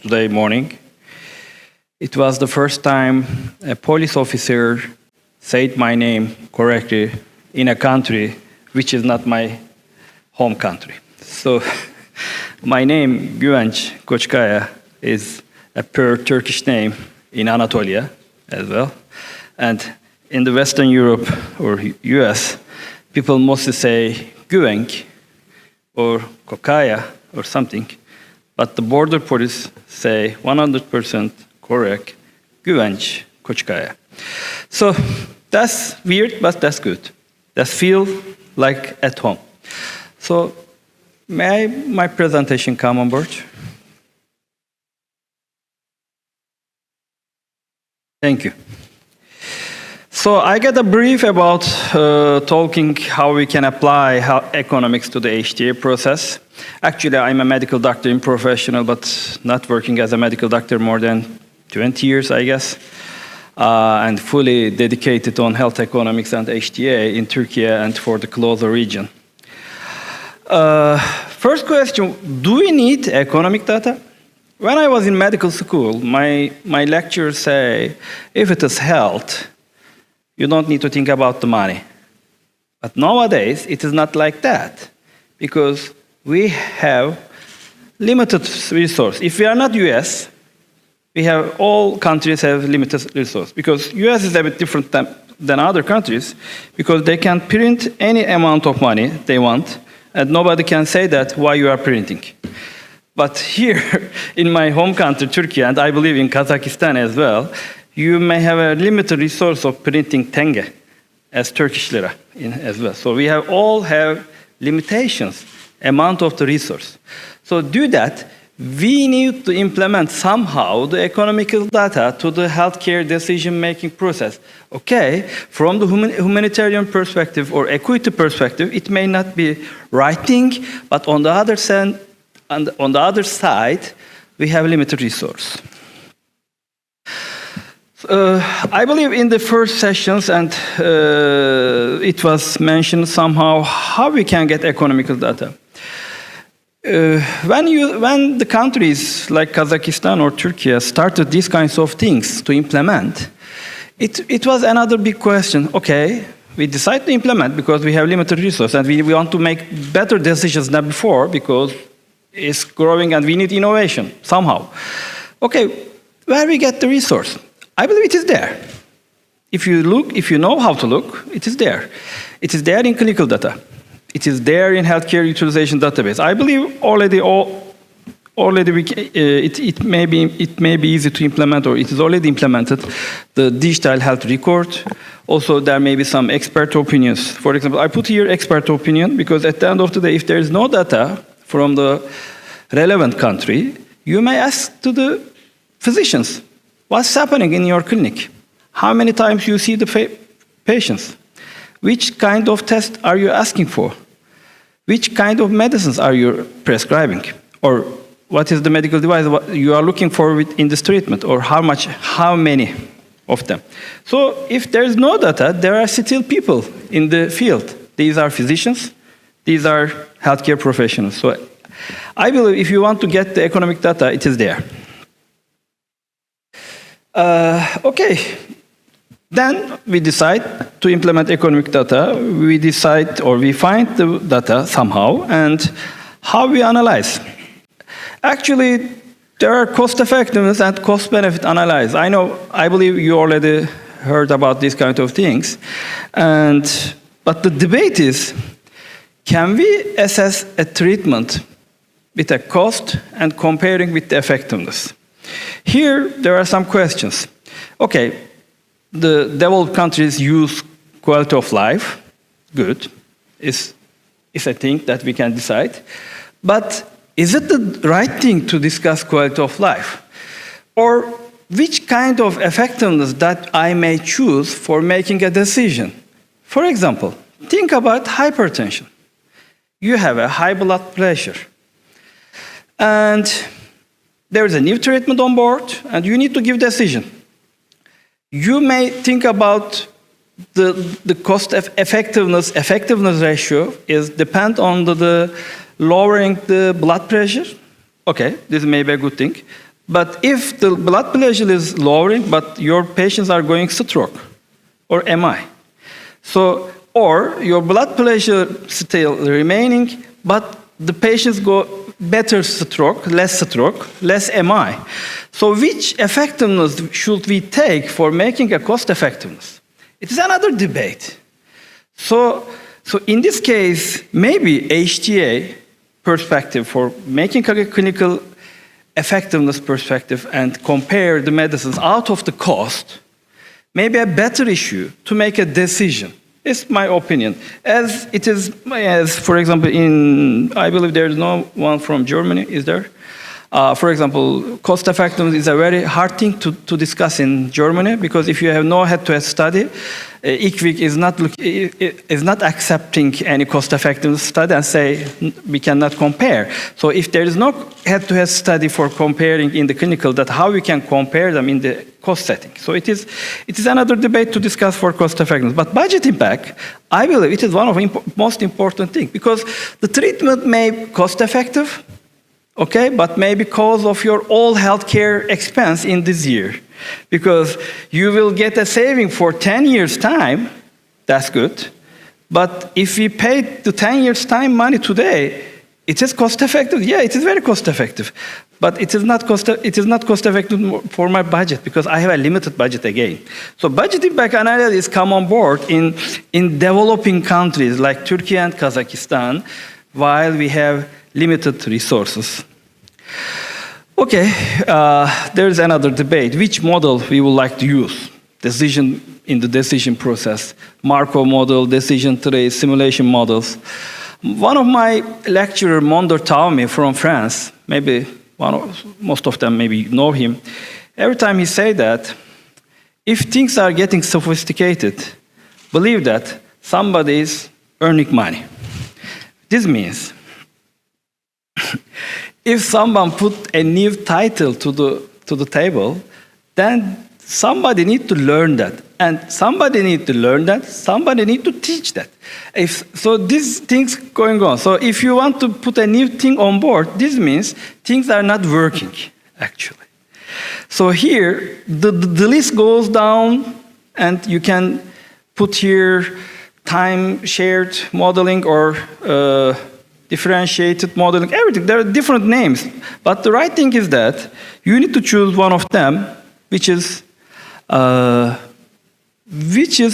today morning. It was the first time a police officer said my name correctly in a country which is not my home country. So my name, Güvenç Koçkaya, is a pure Turkish name in Anatolia as well. And in the Western Europe or US, people mostly say Guvenc or Kockaya or something. But the border police say 100% correct, Güvenç Koçkaya. So that's weird, but that's good. That feels like at home. So may my presentation come on board? Thank you. So I get a brief about talking how we can apply economics to the HTA process. Actually, I'm a medical doctor in professional, but not working as a medical doctor more than 20 years, I guess, and fully dedicated on health economics and HTA in Turkey and for the closer region. First question, do we need economic data? When I was in medical school, my lecturers say, if it is health, you don't need to think about the money. But nowadays, it is not like that, because we have limited resource. If we are not US, we have all countries have limited resource, because US is a bit different than other countries, because they can print any amount of money they want, and nobody can say that why you are printing. But here, in my home country, Turkey, and I believe in Kazakhstan as well, you may have a limited resource of printing tenge as Turkish lira as well. So we all have limitations, amount of the resource. So do that, we need to implement somehow the economical data to the healthcare decision-making process. Okay, from the humanitarian perspective or equity perspective, it may not be right thing, but on the other side, we have limited resource. I believe in the first sessions, and it was mentioned somehow how we can get economical data. When the countries like Kazakhstan or Turkey started these kinds of things to implement, it was another big question. Okay, we decide to implement because we have limited resources and we want to make better decisions than before because it's growing and we need innovation somehow. Okay, where we get the resource? I believe it is there. If you know how to look, it is there. It is there in clinical data. It is there in healthcare utilization database. I believe it may be easy to implement, or it is already implemented, the digital health record. Also, there may be some expert opinions. For example, I put here expert opinion because at the end of the day, if there is no data from the relevant country, you may ask to the physicians, what's happening in your clinic? How many times you see the patients? Which kind of test are you asking for? Which kind of medicines are you prescribing? Or what is the medical device you are looking for in this treatment? Or how many of them? So if there is no data, there are still people in the field. These are physicians. These are healthcare professionals. So I believe if you want to get the economic data, it is there. Okay, then we decide to implement economic data. We decide or we find the data somehow, and how we analyze. Actually, there are cost effectiveness and cost benefit analysis. I believe you already heard about these kind of things. But the debate is, can we assess a treatment with a cost and comparing with the effectiveness? Here, there are some questions. Okay, the developed countries use quality of life. Good. It's a thing that we can decide. But is it the right thing to discuss quality of life? Or which kind of effectiveness that I may choose for making a decision? For example, think about hypertension. You have a high blood pressure. And there is a new treatment on board, and you need to give a decision. You may think about the cost of effectiveness ratio is depend on the lowering the blood pressure. Okay, this may be a good thing. But if the blood pressure is lowering, but your patients are going stroke or MI. So, or your blood pressure still remaining, but the patients go better stroke, less MI. So which effectiveness should we take for making a cost effectiveness? It is another debate. So in this case, maybe HTA perspective for making a clinical effectiveness perspective and compare the medicines out of the cost may be a better issue to make a decision. It's my opinion. As it is, as for example, I believe there is no one from Germany, is there? For example, cost effectiveness is a very hard thing to discuss in Germany because if you have no head-to-head study, ECONIX is not accepting any cost effectiveness study and say we cannot compare. So if there is no head-to-head study for comparing in the clinical data, how we can compare them in the cost setting? So it is another debate to discuss for cost effectiveness. But budget impact, I believe it is one of the most important things because the treatment may be cost effective, okay, but maybe because of your all healthcare expense in this year. Because you will get a saving for 10 years' time, that's good. But if we pay the 10 years' time money today, it is cost effective. Yeah, it is very cost effective. But it is not cost effective for my budget because I have a limited budget again. So budget impact analysis come on board in developing countries like Turkey and Kazakhstan while we have limited resources. Okay, there is another debate. Which model we would like to use? In the decision process. Markov model, decision tree, simulation models. One of my lecturer, Mondor Taumi from France, maybe most of them maybe know him. Every time he say that, if things are getting sophisticated, believe that somebody is earning money. This means if someone put a new title to the table, then somebody need to learn that. And somebody need to learn that, somebody need to teach that. So these things going on. So if you want to put a new thing on board, this means things are not working, actually. So here, the list goes down, and you can put here time shared modeling or differentiated modeling, everything. There are different names. But the right thing is that you need to choose one of them, which is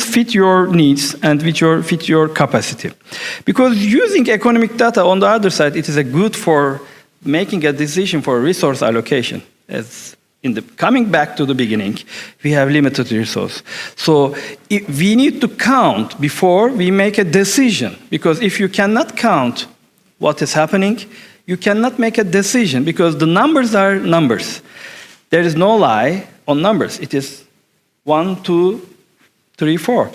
fit your needs and fit your capacity. Because using economic data on the other side, it is a good for making a decision for resource allocation. As coming back to the beginning, we have limited resource. So we need to count before we make a decision. Because if you cannot count what is happening, you cannot make a decision because the numbers are numbers. There is no lie on numbers. It is 1, 2, 3, 4.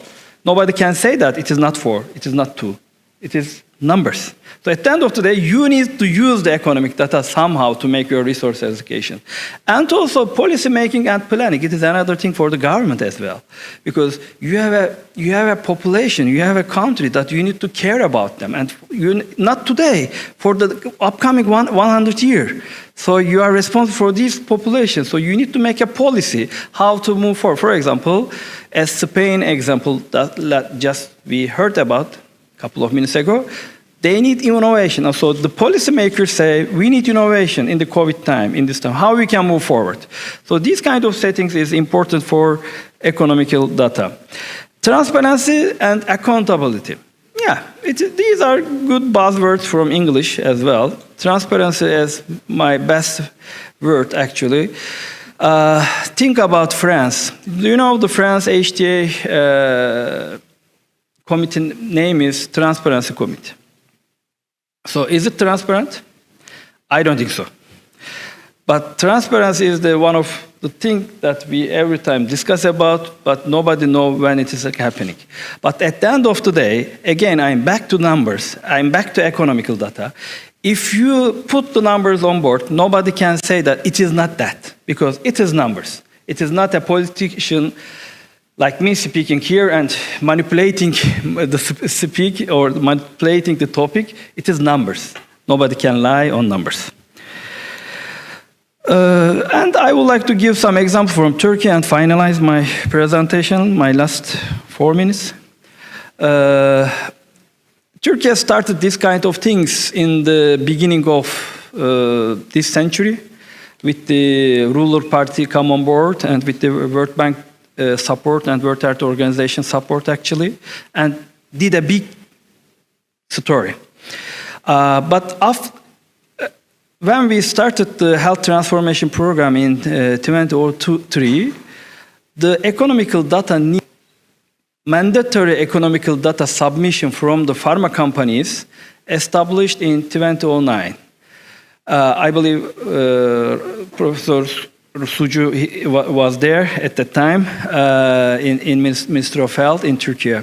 Nobody can say that it is not 4, it is not 2. It is numbers. So at the end of the day, you need to use the economic data somehow to make your resource allocation. And also policy making and planning, it is another thing for the government as well. Because you have a population, you have a country that you need to care about them. And not today, for the upcoming 100 years. So you are responsible for this population. So you need to make a policy how to move forward. For example, as Spain example that just we heard about a couple of minutes ago, they need innovation. And so the policymakers say, we need innovation in the COVID time, in this time, how we can move forward. So these kind of settings is important for economical data. Transparency and accountability. Yeah, these are good buzzwords from English as well. Transparency is my best word, actually. Think about France. Do you know the France HTA committee name is Transparency Committee? So is it transparent? I don't think so. But transparency is one of the things that we every time discuss about, but nobody knows when it is happening. But at the end of the day, again, I'm back to numbers. I'm back to economical data. If you put the numbers on board, nobody can say that it is not that, because it is numbers. It is not a politician like me speaking here and manipulating the speak or manipulating the topic. It is numbers. Nobody can lie on numbers. And I would like to give some examples from Turkey and finalize my presentation, my last 4 minutes. Turkey started this kind of things in the beginning of this century with the ruler party come on board and with the World Bank support and World Health Organization support actually, and did a big story. But when we started the health transformation program in 2003, the economical data mandatory economical data submission from the pharma companies established in 2009. I believe Professor Sucu was there at the time in Ministry of Health in Turkey.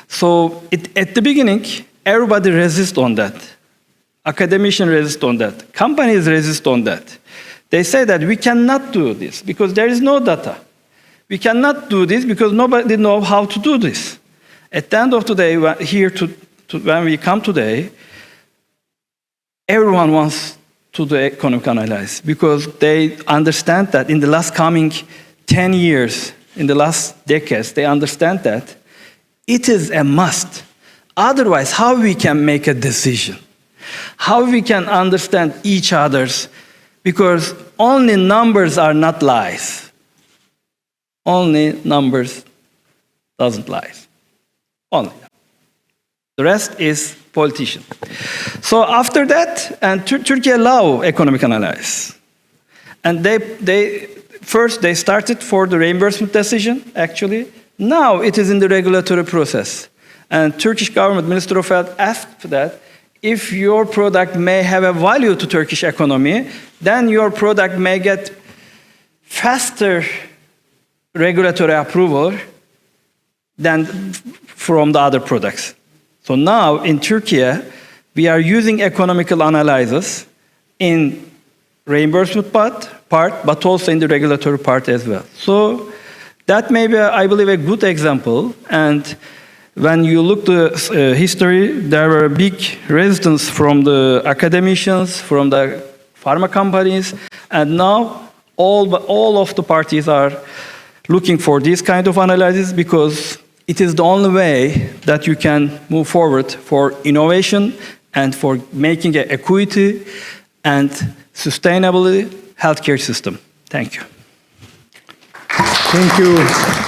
So at the beginning, everybody resist on that. Academicians resist on that. Companies resist on that. They say that we cannot do this because there is no data. We cannot do this because nobody knows how to do this. At the end of the day, when we come today, everyone wants to do economic analysis because they understand that in the last coming 10 years, in the last decades, they understand that it is a must. Otherwise, how we can make a decision? How we can understand each other's? Because only numbers are not lies. Only numbers doesn't lie. Only. The rest is politician. So after that, and Turkey allow economic analysis. And first they started for the reimbursement decision, actually. Now it is in the regulatory process. And Turkish government, Minister of Health asked that if your product may have a value to Turkish economy, then your product may get faster regulatory approval than from the other products. So now in Turkey, we are using economical analysis in reimbursement part, but also in the regulatory part as well. So that may be, I believe, a good example. And when you look at history, there were big resistance from the academicians, from the pharma companies, and now all of the parties are looking for this kind of analysis because it is the only way that you can move forward for innovation and for making an equity and sustainable healthcare system. Thank you. Thank you.